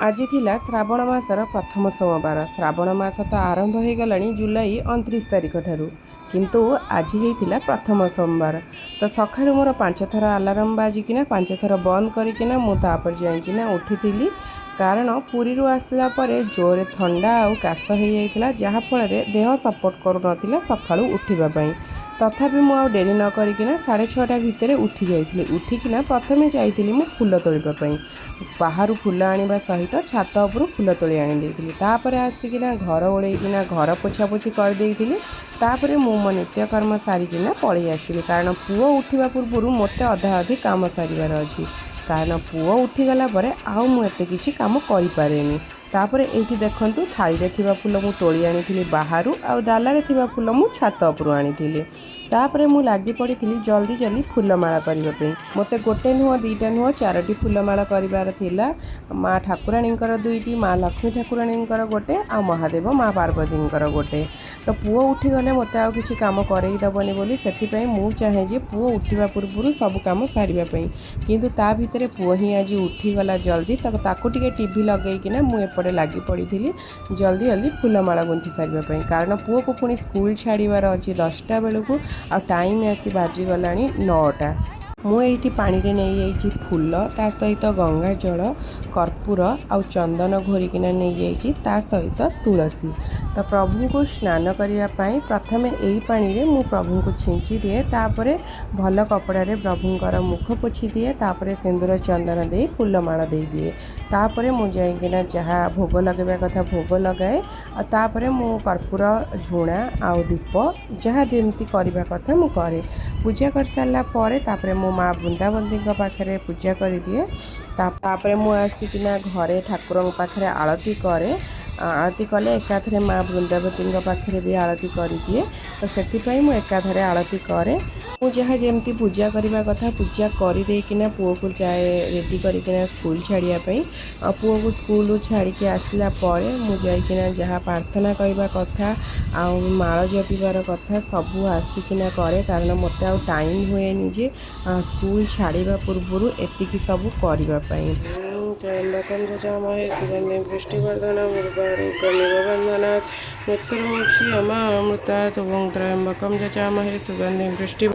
आज थिला श्रावण मासर प्रथम सोमवार। श्रावण मास तो आरंभ हो गला जुलाई 29 तारिख ठारू, किंतु आज होता प्रथम सोमवार। तो सकाळु मोर 5 थर आलार्म बाजिकिना 5 थर बंद करिकिना मु तापर जाइकिना उठिथिली, कारण पुरी आसला परे जोरे ठंडा आउ काश हो जाइतिला, जहा फल देह सपोर्ट करू नथिला सकाळु उठिबा पई। तथापि मु आउ डेरी न करिकिना 6:30 भितर उठी जाइतिली। उठिकिना प्रथमे जाइतिली मु फूल तोलिबा पई। बाहर फूल आनिबा सहित छात उपरु फूल तोली आनि देइतिली। तापरे आसिकिना घर ओळेइकिना घर पोछापोछि कर देइतिली। तापरे मु मो नित्यकर्म सारिकिना पळेइ आसितिली, कारण पुओ उठिबा पूर्वरु मते अधा अधि काम सारिबार अछि। कारण पुओ उठिगला परे आउ मु एते किछि काम करि पारेनी। तापरे एठी देखंतु थाळी रे थिबा फूल मु तोली आनिथिली बाहरु, आउ डाला रे थिबा फूल मु छात उपरु आनिथिली। तापरे मु लागी पड़िथिली जल्दी जल्दी फूलमाला करबा पई। मते गोटे नुह दीटा नुह 4टी फूलमाला करिबार थिला। माँ ठाकुराणींकर 2टी, माँ लक्ष्मी ठाकुराणींकर गोटे, आ महादेव माँ पार्वतींकर गोटे। तो पुओ उठी गले मते आउ किछि काम करई दबनी बोली सेति मु चाहे जे पुओ उठिबा पूर्वरु सब काम सारिबा पई। किंतु ता भितरे पुओ ही आज उठी गला जल्दी, ताकू टिके टीवी लगेइकिना मु एपटे लागी पड़िथिली जल्दी जल्दी फूलमाला गुंथि सारिबा पई। कारण पुओ को पुणी स्कूल छाड़ीबार अछि 10टा बेलकु, आ टाइम आसी बाजी गलानी 9टा। मु एठी पानी रे नहीं जाइछि फूल, ता सहित गंगा जल, कर्पूर आउ चंदन घोरिकिना नहीं जाइछि, ता सहित तुलसी। तो प्रभु को स्नान करिया पई प्रथमे एई पानी रे मु प्रभु को छिंची दिए, तापरे भल कपड़ा रे प्रभुंकर मुख पोछि दिए, तापरे सिंदूर चंदन दे फूलमाला दे दिए। तापरे मु जाइकिना जहा भोग लगेबा कथा भोग लगाए, आ तापरे मु कर्पूर झुणा आउ दीप जहा जेमती करबा कथा मु करे। पूजा कर सारला परे तापरे मो माँ बृंदावती पाखे पूजा कर दिए। तापरे मु आसिकिना घरे ठाकुर पाखे आरती करे। आरती कले एकाथरे माँ बृंदावती पाखे भी आरती कर दिए। तो से मु एकाथरे आरती करे। मु जहाँ जमती पूजा करने कथा पूजा करदेकिना पुओ को जाए रेडी करिकिना स्कूल छाड़ियापी। पुओ को स्कूल छाड़ी आसला परे मु जाइकिना जहाँ प्रार्थना करने कथा आउ माଳ जपिबार कथा सबू आसिकिना करे, कारण मते आउ टाइम हुएनि जे स्कूल छाड़िबा पूर्वरु एतिकी सबू करबा पई। त्र्यंबकं यजामहे सुगन्धिं पुष्टिवर्धनं उर्वारुकमिव बन्धनात् मृत्युर्मुक्षीयमामृतात्। ॐ त्र्यंबकं यजामहे सुगन्धिं पुष्टि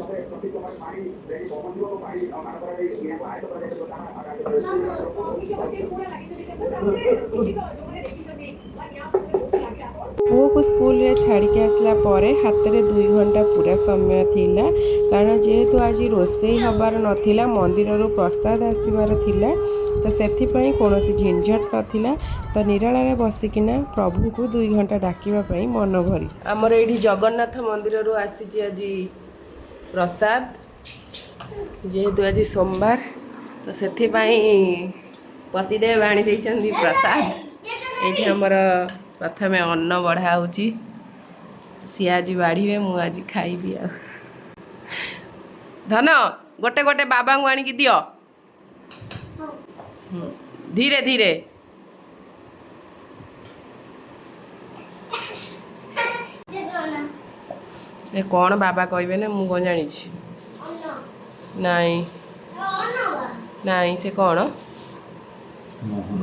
पुओ को स्कूल रे छाड़ी के आसला परे हाथ रे 2 घंटा पूरा समय थिला, कारण जेहेतु आज रोषेई हबार नथिला, मंदिर रो प्रसाद आसीबार थिला, तो सेथि पई कोनोसी झंझट नथिला। तो निराला रे बसिकिना प्रभु को 2 घंटा डाकिबा पई मन भरी। हमर एठी जगन्नाथ मंदिर रो आसीची आज प्रसाद, जेहेतु आज सोमवार, तो सेथि पई पतिदेव आनी दैचंदी प्रसाद। एठी हमर प्रथमे अन्न बढ़ा होची, सी आज बाढ़े मु आज खाइबी। आ धन गोटे गोटे बाबा को आनिकी दियो, धीरे धीरे। ए कौन बाबा कहबे ना मु कौन जानी नहीं नहीं से कौन महुर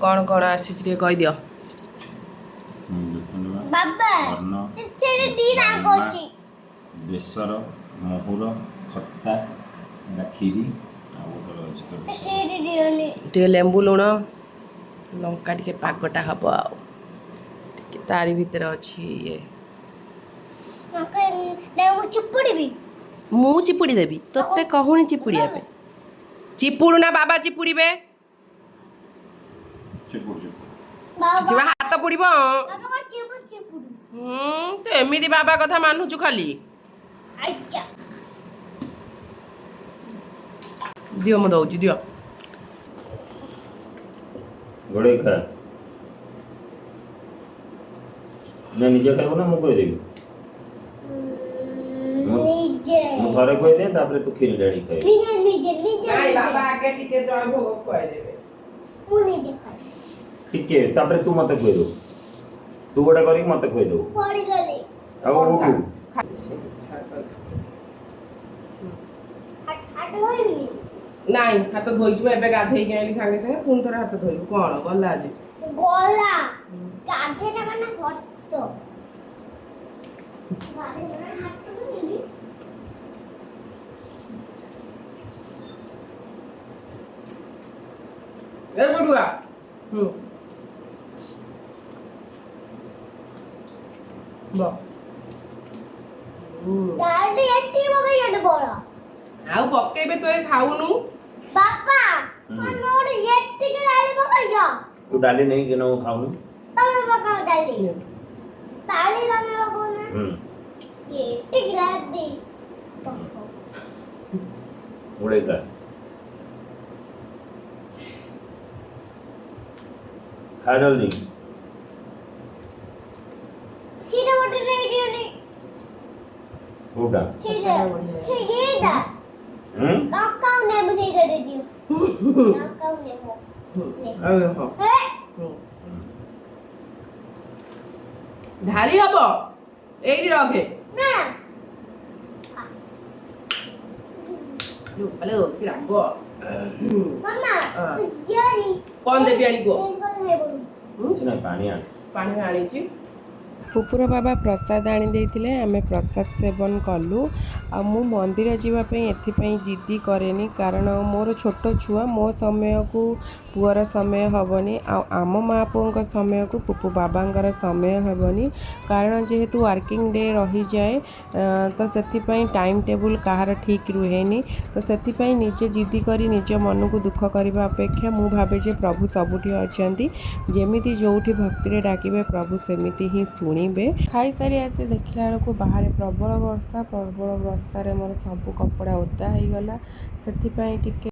कौन कौन आसी कह दियो बेसर महुर खट्टा खीरी टे लेंबू लुण लंका टे पागटा हम तारी भितर अच्छी ये मु चिपुड़ी देवी तोते कहूनी चिपुड़िया पे। चिपुड़ ना बाबा चिपुड़े हाथ पुड़ब। तो एमती बाबा कथा मानुचु खाली दियो मु दौची दियो घोड़े खा ना निजे खाइबो ना मु कहि देबी मु थरे कहि दे तापर तू खीर डाड़ी खाइ निजे नहीं बाबा आगे टिके जय भोग खुआई देबे टिके ଟିକେ ତାପରେ ତୁ ମତେ ଖୁଏଇଦବୁ ତୁ ଗୋଟେ କରିକି ମତେ ଖୁଏଇଦବୁ ପଡ଼ିଗଲି ଆଉ ଉଠୁ ହାଟ ହୋଇନି ନାଇଁ ହାତ ଧୋଇଛୁ ଏବେ ଗାଧେଇକି ଆଇଲି ସାଙ୍ଗେ ସାଙ୍ଗେ ପୁଣି ଥରେ ହାତ ଧୋଇବୁ କଣ ଗଲା ଆଜି ଗଲା ଗାଧେଟା ମାନେ କଷ୍ଟ ଗାଧେଟା ମାନେ ହାଟ ହୋଇନି ଏ ବଡୁଆ ବ ଡାଲି ଏଠି ପକେଇଛନ୍ତି ବଡ଼ ଆଉ ପକେଇବେ ତୁ ଏ ଖାଉନୁ ବାପା ତମେ ଗୋଟେ ଏଠିକି ଡାଲି ପକେଇଛ ତୁ ଡାଲି ନେଇକି ନଉ ଖାଉନୁ ତମେ ପକାଅ ଡାଲି ଡାଲି ତମେ ପକାଉନା ଏଠିକି ଡାଲି ପକାଅ ଉଡ଼େଇ ଖା ଖା ଜଲ୍ଦି ଚିରା ଗୋଟେ ରେଡିଓନି କୋଉଟା ଚିରା ଚିରା ନକାଉ ନେବୁ ସେଇଟା ଦିଅ ନକାଉ ନେବୁ ହେ ଢାଳି ହବ ଏଇଠି ରଖେ ନା ହ୍ୟାଲୋ କି ରାଗ ମାମା ହଁ। ଜିଆରି କଣ ଦେବି ଆଣି କୁହ କିଛି ନାହିଁ ପାଣି ଆଣ ପାଣି ଆଣିଛି ପୁପୁର ବାବା ପ୍ରସାଦ ଆଣି ଦେଇଥିଲେ ଆମେ ପ୍ରସାଦ ସେବନ କଲୁ ଆଉ ମୁଁ ମନ୍ଦିର ଯିବା ପାଇଁ ଏଥିପାଇଁ ଜିଦ୍ଦି କରେନି କାରଣ ମୋର ଛୋଟ ଛୁଆ ମୋ ସମୟକୁ ପୁଅର ସମୟ ହେବନି ଆଉ ଆମ ମା ପୁଅଙ୍କ ସମୟକୁ ପୁପୁ ବାବାଙ୍କର ସମୟ ହେବନି କାରଣ ଯେହେତୁ ୱାର୍କିଂ ଡେ ରହିଯାଏ ତ ସେଥିପାଇଁ ଟାଇମ୍ ଟେବୁଲ୍ କାହାର ଠିକ୍ ରୁହେନି ତ ସେଥିପାଇଁ ନିଜେ ଜିଦ୍ଦି କରି ନିଜ ମନକୁ ଦୁଃଖ କରିବା ଅପେକ୍ଷା ମୁଁ ଭାବେ ଯେ ପ୍ରଭୁ ସବୁଠି ଅଛନ୍ତି ଯେମିତି ଯେଉଁଠି ଭକ୍ତିରେ ଡାକିବେ ପ୍ରଭୁ ସେମିତି ହିଁ ଶୁଣିବେ ଖାଇସାରି ଆସି ଦେଖିଲା ବେଳକୁ ବାହାରେ ପ୍ରବଳ ବର୍ଷାରେ ମୋର ସବୁ କପଡ଼ା ଓଦା ହେଇଗଲା ସେଥିପାଇଁ ଟିକେ